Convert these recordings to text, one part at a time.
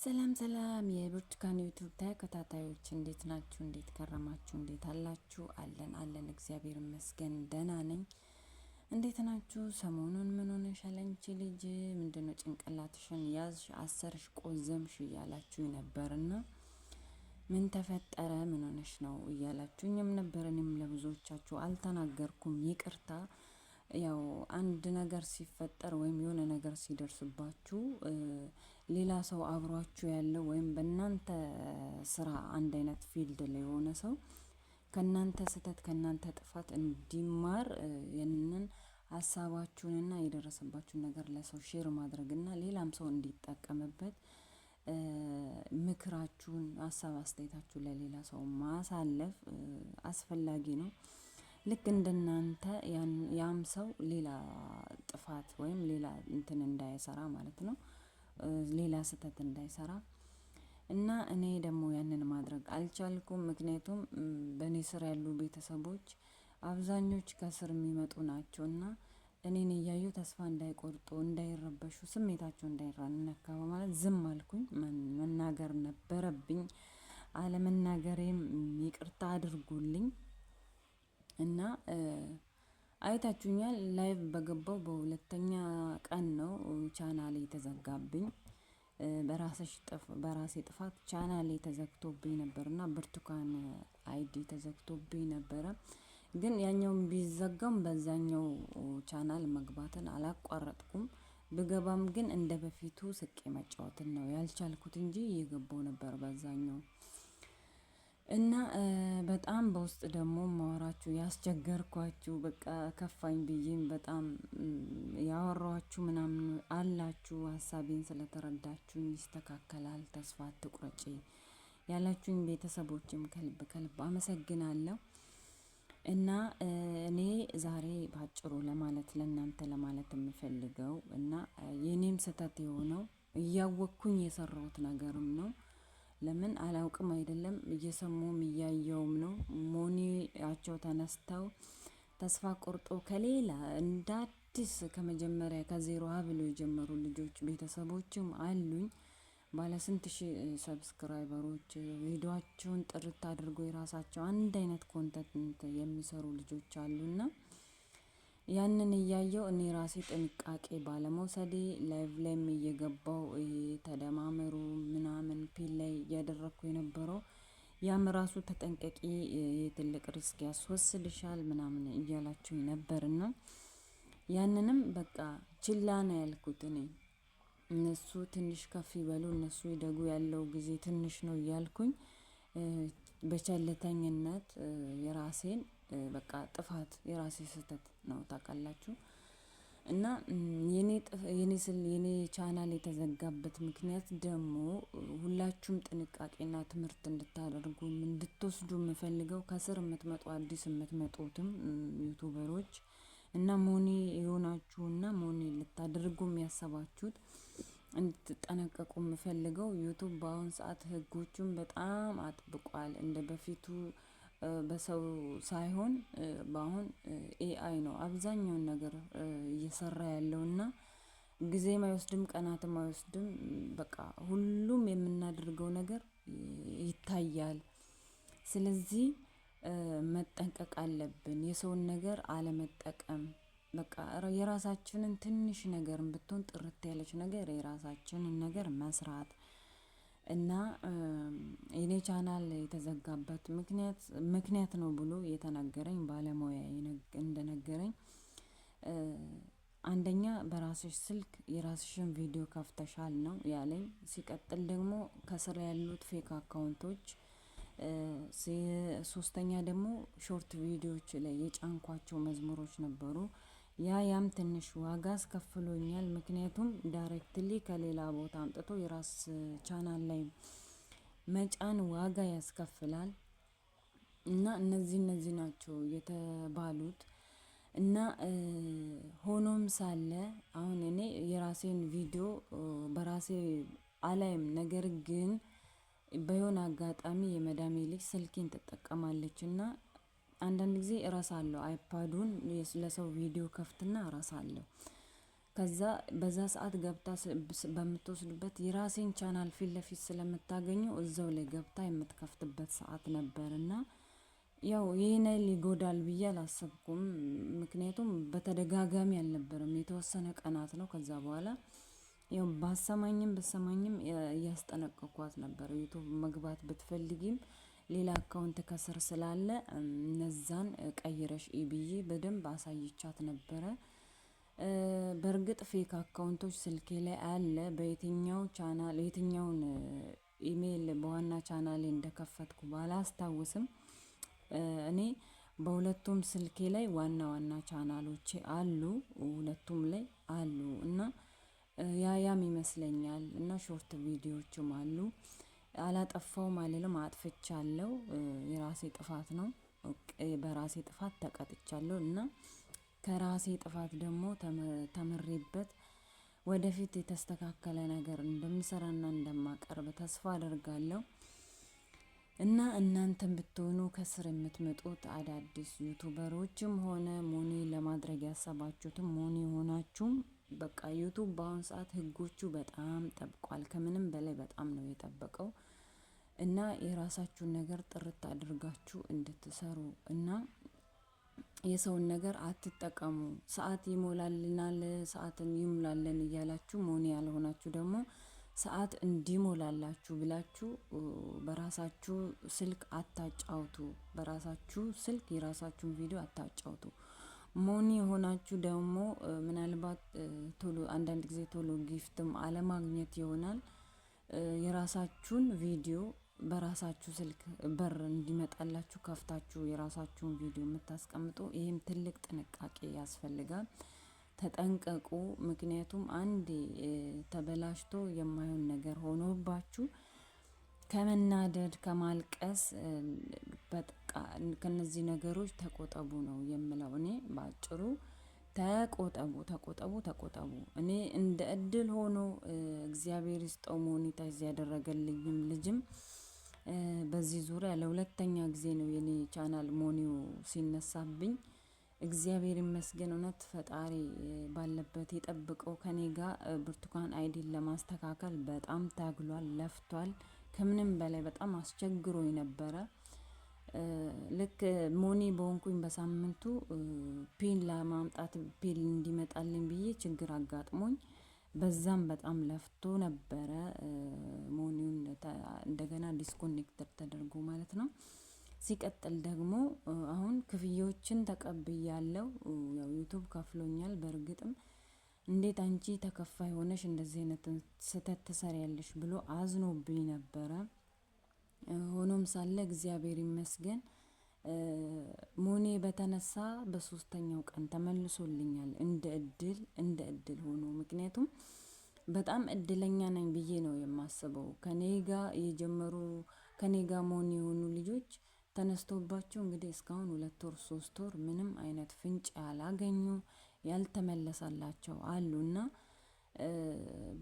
ሰላም ሰላም የብርቱካን ዩቲዩብ ተከታታዮች እንዴት ናችሁ? እንዴት ከረማችሁ? እንዴት አላችሁ? አለን እግዚአብሔር ይመስገን ደህና ነኝ። እንዴት ናችሁ? ሰሞኑን ምን ሆነሽ አለች ልጅ ምንድነው ጭንቅላትሽን ያዝሽ አሰርሽ ቆዘምሽ እያላችሁ ነበርና ምን ተፈጠረ ምን ሆነሽ ነው እያላችሁኝም ነበር። እኔም ለብዙዎቻችሁ አልተናገርኩም ይቅርታ። ያው አንድ ነገር ሲፈጠር ወይም የሆነ ነገር ሲደርስባችሁ ሌላ ሰው አብሯችሁ ያለው ወይም በእናንተ ስራ አንድ አይነት ፊልድ ላይ የሆነ ሰው ከእናንተ ስህተት ከእናንተ ጥፋት እንዲማር ያንን ሀሳባችሁንና የደረሰባችሁን ነገር ለሰው ሼር ማድረግና ሌላም ሰው እንዲጠቀምበት ምክራችሁን ሀሳብ አስተያየታችሁን ለሌላ ሰው ማሳለፍ አስፈላጊ ነው። ልክ እንደናንተ ያም ሰው ሌላ ጥፋት ወይም ሌላ እንትን እንዳይሰራ ማለት ነው። ሌላ ስህተት እንዳይሰራ እና እኔ ደግሞ ያንን ማድረግ አልቻልኩም። ምክንያቱም በእኔ ስር ያሉ ቤተሰቦች አብዛኞች ከስር የሚመጡ ናቸውና እኔን እያዩ ተስፋ እንዳይቆርጡ እንዳይረበሹ ስሜታቸው እንዳይነካ በማለት ዝም አልኩኝ። መናገር ነበረብኝ አለመናገሬም ይቅርታ አድርጉልኝ። እና አይታችሁኛል ላይቭ በገባው በሁለተኛ ቀን ነው ቻናሌ ተዘጋብኝ። በራሴ ጥፋት ቻናሌ ተዘግቶብኝ ነበርና ብርቱካን አይዲ ተዘግቶብኝ ነበረ። ግን ያኛውን ቢዘጋም በዛኛው ቻናል መግባትን አላቋረጥኩም። ብገባም ግን እንደ በፊቱ ስቄ መጫወትን ነው ያልቻልኩት እንጂ እየገባው ነበር በዛኛው። እና በጣም በውስጥ ደግሞ ማወራችሁ ያስቸገርኳችሁ በቃ ከፋኝ ብዬም በጣም ያወራኋችሁ ምናምን አላችሁ። ሀሳቤን ስለተረዳችሁኝ ይስተካከላል ተስፋ አትቁረጪ ያላችሁኝ ቤተሰቦችም ከልብ አመሰግናለሁ። እና እኔ ዛሬ ባጭሩ ለእናንተ ለማለት የምፈልገው እና የኔም ስህተት የሆነው እያወቅኩኝ የሰራሁት ነገርም ነው። ለምን አላውቅም አይደለም እየሰሙም እያየውም ነው። ሞኒያቸው ተነስተው ተስፋ ቆርጦ ከሌላ እንደ አዲስ ከመጀመሪያ ከዜሮ ብሎ የጀመሩ ልጆች ቤተሰቦችም አሉኝ። ባለ ስንት ሺህ ሰብስክራይበሮች ቪዲዮአቸውን ጥርት አድርጎ የራሳቸው አንድ አይነት ኮንተንት የሚሰሩ ልጆች አሉና ያንን እያየው እኔ ራሴ ጥንቃቄ ባለመውሰዴ ላይቭ ላይም እየገባው ተደማመሩ ምናምን ፒል ላይ እያደረኩ የነበረው ያም ራሱ ተጠንቀቂ የትልቅ ሪስክ ያስወስድሻል ምናምን እያላችሁኝ ነበርና ያንንም በቃ ችላ ነው ያልኩት። እኔ እነሱ ትንሽ ከፍ ይበሉ እነሱ ይደጉ ያለው ጊዜ ትንሽ ነው እያልኩኝ በቸልተኝነት የራሴን በቃ ጥፋት የራሴ ስህተት ነው ታውቃላችሁ። እና የኔ ቻናል የተዘጋበት ምክንያት ደግሞ ሁላችሁም ጥንቃቄና ትምህርት እንድታደርጉ እንድትወስዱ የምፈልገው ከስር የምትመጡ አዲስ የምትመጡትም ዩቲዩበሮች እና ሞኒ የሆናችሁና ሞኒ ልታደርጉ የሚያሰባችሁት እንድትጠነቀቁ የምፈልገው ዩቲዩብ በአሁን ሰዓት ህጎቹን በጣም አጥብቋል። እንደ በፊቱ በሰው ሳይሆን በአሁን ኤአይ ነው አብዛኛውን ነገር እየሰራ ያለውና ጊዜም አይወስድም ቀናትም አይወስድም። በቃ ሁሉም የምናደርገው ነገር ይታያል። ስለዚህ መጠንቀቅ አለብን። የሰውን ነገር አለመጠቀም በቃ የራሳችንን ትንሽ ነገርም ብትሆን ጥርት ያለች ነገር የራሳችንን ነገር መስራት እና የኔ ቻናል የተዘጋበት ምክንያት ነው ብሎ የተናገረኝ ባለሙያ እንደነገረኝ አንደኛ በራስሽ ስልክ የራስሽን ቪዲዮ ከፍተሻል ነው ያለኝ። ሲቀጥል ደግሞ ከስር ያሉት ፌክ አካውንቶች ሶስተኛ ደግሞ ሾርት ቪዲዮዎች ላይ የጫንኳቸው መዝሙሮች ነበሩ። ያም ትንሽ ዋጋ አስከፍሎኛል። ምክንያቱም ዳይሬክትሊ ከሌላ ቦታ አምጥቶ የራስ ቻናል ላይ መጫን ዋጋ ያስከፍላል። እና እነዚህ ናቸው የተባሉት። እና ሆኖም ሳለ አሁን እኔ የራሴን ቪዲዮ በራሴ አላይም። ነገር ግን በሆነ አጋጣሚ የመዳሜ ልጅ ስልኬን ትጠቀማለች እና አንዳንድ ጊዜ እረሳለሁ። አይፓዱን ለሰው ቪዲዮ ከፍትና እረሳለሁ። ከዛ በዛ ሰዓት ገብታ በምትወስድበት የራሴን ቻናል ፊት ለፊት ስለምታገኘው እዛው ላይ ገብታ የምትከፍትበት ሰዓት ነበርና ያው ይሄን ይጎዳል ብዬ አላሰብኩም። ምክንያቱም በተደጋጋሚ አልነበረም የተወሰነ ቀናት ነው። ከዛ በኋላ ያው ባሰማኝም በሰማኝም እያስጠነቀኳት ነበር። ዩቲዩብ መግባት ብትፈልጊም ሌላ አካውንት ከስር ስላለ እነዛን ቀይረሽ ብዬ በደንብ አሳይቻት ነበረ። በእርግጥ ፌክ አካውንቶች ስልኬ ላይ አለ። በየትኛው ቻናል የትኛውን ኢሜይል በዋና ቻናሌ እንደከፈትኩ ባላስታውስም እኔ በሁለቱም ስልኬ ላይ ዋና ዋና ቻናሎቼ አሉ። ሁለቱም ላይ አሉ እና ያም ይመስለኛል እና ሾርት ቪዲዮዎችም አሉ። አላጠፋውም አልልም፣ አጥፍቻለሁ። የራሴ ጥፋት ነው። በራሴ ጥፋት ተቀጥቻለሁ እና ከራሴ ጥፋት ደግሞ ተምሬበት ወደፊት የተስተካከለ ነገር እንደምሰራና እንደማቀርብ ተስፋ አደርጋለሁ። እና እናንተም ብትሆኑ ከስር የምትመጡት አዳዲስ ዩቱበሮችም ሆነ ሞኒ ለማድረግ ያሰባችሁትም ሞኒ ሆናችሁም በቃ ዩቱብ በአሁን ሰዓት ህጎቹ በጣም ጠብቋል። ከምንም በላይ በጣም ነው የጠበቀው እና የራሳችሁን ነገር ጥርት አድርጋችሁ እንድትሰሩ እና የሰውን ነገር አትጠቀሙ። ሰዓት ይሞላልናል፣ ሰዓትን ይሙላልን እያላችሁ ሞኒ ያልሆናችሁ ደግሞ ሰዓት እንዲሞላላችሁ ብላችሁ በራሳችሁ ስልክ አታጫውቱ። በራሳችሁ ስልክ የራሳችሁን ቪዲዮ አታጫውቱ። ሞኒ የሆናችሁ ደግሞ ምናልባት ቶሎ አንዳንድ ጊዜ ቶሎ ጊፍትም አለማግኘት ይሆናል። የራሳችሁን ቪዲዮ በራሳችሁ ስልክ በር እንዲመጣላችሁ ከፍታችሁ የራሳችሁን ቪዲዮ የምታስቀምጡ፣ ይህም ትልቅ ጥንቃቄ ያስፈልጋል። ተጠንቀቁ። ምክንያቱም አንዴ ተበላሽቶ የማይሆን ነገር ሆኖባችሁ ከመናደድ ከማልቀስ በቃ ከነዚህ ነገሮች ተቆጠቡ ነው የምለው። እኔ ባጭሩ ተቆጠቡ። እኔ እንደ እድል ሆኖ እግዚአብሔር ይስጠው ሞኔታይዝ ያደረገልኝም ልጅም በዚህ ዙሪያ ለሁለተኛ ጊዜ ነው የኔ ቻናል ሞኒው ሲነሳብኝ። እግዚአብሔር ይመስገን። እውነት ፈጣሪ ባለበት የጠብቀው። ከኔ ጋር ብርቱካን አይዲን ለማስተካከል በጣም ታግሏል፣ ለፍቷል። ከምንም በላይ በጣም አስቸግሮኝ ነበረ። ልክ ሞኒ በሆንኩኝ በሳምንቱ ፒን ለማምጣት ፒን እንዲመጣልኝ ብዬ ችግር አጋጥሞኝ በዛም በጣም ለፍቶ ነበረ። ሞኒውን እንደገና ዲስኮኔክተር ተደርጎ ማለት ነው። ሲቀጥል ደግሞ አሁን ክፍያዎችን ተቀብያለሁ። ያው ዩቲዩብ ከፍሎኛል። በእርግጥም እንዴት አንቺ ተከፋይ ሆነሽ እንደዚህ አይነት ስህተት ትሰሪያለሽ ብሎ አዝኖብኝ ነበረ። ሆኖም ሳለ እግዚአብሔር ይመስገን ሞኔ በተነሳ በሶስተኛው ቀን ተመልሶልኛል። እንደ እድል ሆኖ ምክንያቱም በጣም እድለኛ ነኝ ብዬ ነው የማስበው። ከኔ ጋር ሞኒ የሆኑ ልጆች ተነስቶባቸው እንግዲህ እስካሁን 2 ወር 3 ወር ምንም አይነት ፍንጭ ያላገኙ ያልተመለሳላቸው አሉና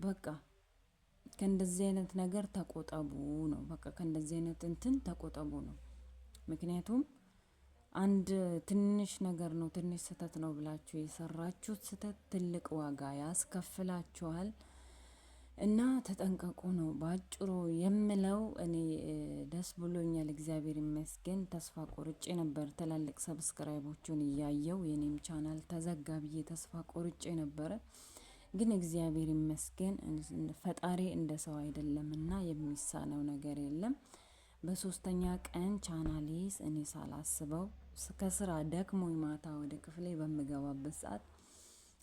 በቃ ከእንደዚህ አይነት ነገር ተቆጠቡ ነው። በቃ ከእንደዚህ አይነት እንትን ተቆጠቡ ነው። ምክንያቱም አንድ ትንሽ ነገር ነው፣ ትንሽ ስህተት ነው ብላችሁ የሰራችሁት ስህተት ትልቅ ዋጋ ያስከፍላችኋል እና ተጠንቀቁ ነው ባጭሩ የምለው። እኔ ደስ ብሎኛል፣ እግዚአብሔር ይመስገን። ተስፋ ቆርጬ ነበር ትላልቅ ሰብስክራይቦቹን እያየው የኔም ቻናል ተዘጋ ብዬ ተስፋ ቆርጬ ነበረ። ግን እግዚአብሔር ይመስገን ፈጣሪ እንደ ሰው አይደለምና የሚሳነው ነገር የለም። በሶስተኛ ቀን ቻናሌስ እኔ ሳላስበው ከስራ ደክሞኝ ማታ ወደ ክፍሌ በምገባበት ሰዓት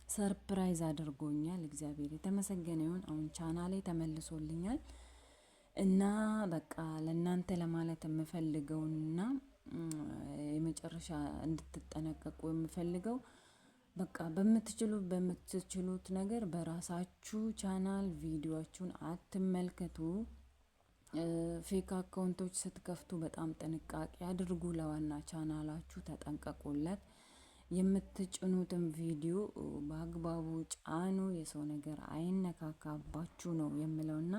ሰርፕራይዝ አድርጎኛል። እግዚአብሔር የተመሰገነ ይሁን። አሁን ቻናሌ ተመልሶልኛል እና በቃ ለእናንተ ለማለት የምፈልገውና የመጨረሻ እንድትጠነቀቁ የምፈልገው በቃ በምትችሉት ነገር በራሳችሁ ቻናል ቪዲዮዎችን አትመልከቱ። ፌክ አካውንቶች ስትከፍቱ በጣም ጥንቃቄ አድርጉ። ለዋና ቻናላችሁ ተጠንቀቁለት። የምትጭኑትን ቪዲዮ በአግባቡ ጫኑ። የሰው ነገር አይነካካባችሁ ነው የምለውና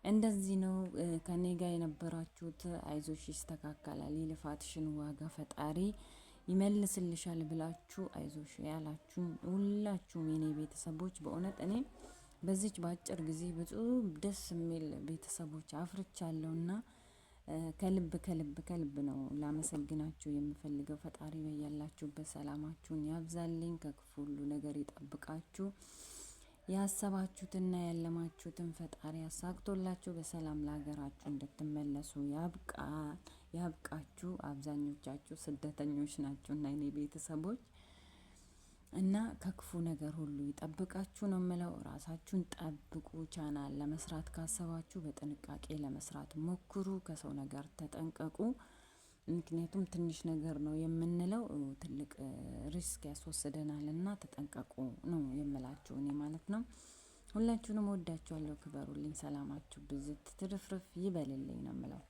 እንደዚህ ነው። ከኔ ጋር የነበራችሁት አይዞሽ ይስተካከላል፣ የልፋትሽን ዋጋ ፈጣሪ ይመልስልሻል ብላችሁ አይዞሽ ያላችሁኝ ሁላችሁም የኔ ቤተሰቦች በእውነት እኔ በዚች በአጭር ጊዜ ብዙ ደስ የሚል ቤተሰቦች አፍርቻለሁና ከልብ ከልብ ከልብ ነው ላመሰግናችሁ የምፈልገው። ፈጣሪ በያላችሁበት ሰላማችሁን ያብዛልኝ፣ ከክፉ ሁሉ ነገር ይጠብቃችሁ። ያሰባችሁትና ያለማችሁትን ፈጣሪ አሳክቶላችሁ በሰላም ለሀገራችሁ እንድትመለሱ ያብቃችሁ። አብዛኞቻችሁ ስደተኞች ናችሁ እና የኔ ቤተሰቦች እና ከክፉ ነገር ሁሉ ይጠብቃችሁ ነው የምለው። ራሳችሁን ጠብቁ። ቻናል ለመስራት ካሰባችሁ በጥንቃቄ ለመስራት ሞክሩ። ከሰው ነገር ተጠንቀቁ። ምክንያቱም ትንሽ ነገር ነው የምንለው ትልቅ ሪስክ ያስወስደናልና ተጠንቀቁ ነው የምላችሁ እኔ ማለት ነው። ሁላችሁንም ወዳችኋለሁ። ክበሩልኝ። ሰላማችሁ ብዝት ትርፍርፍ ይበልልኝ ነው የምለው።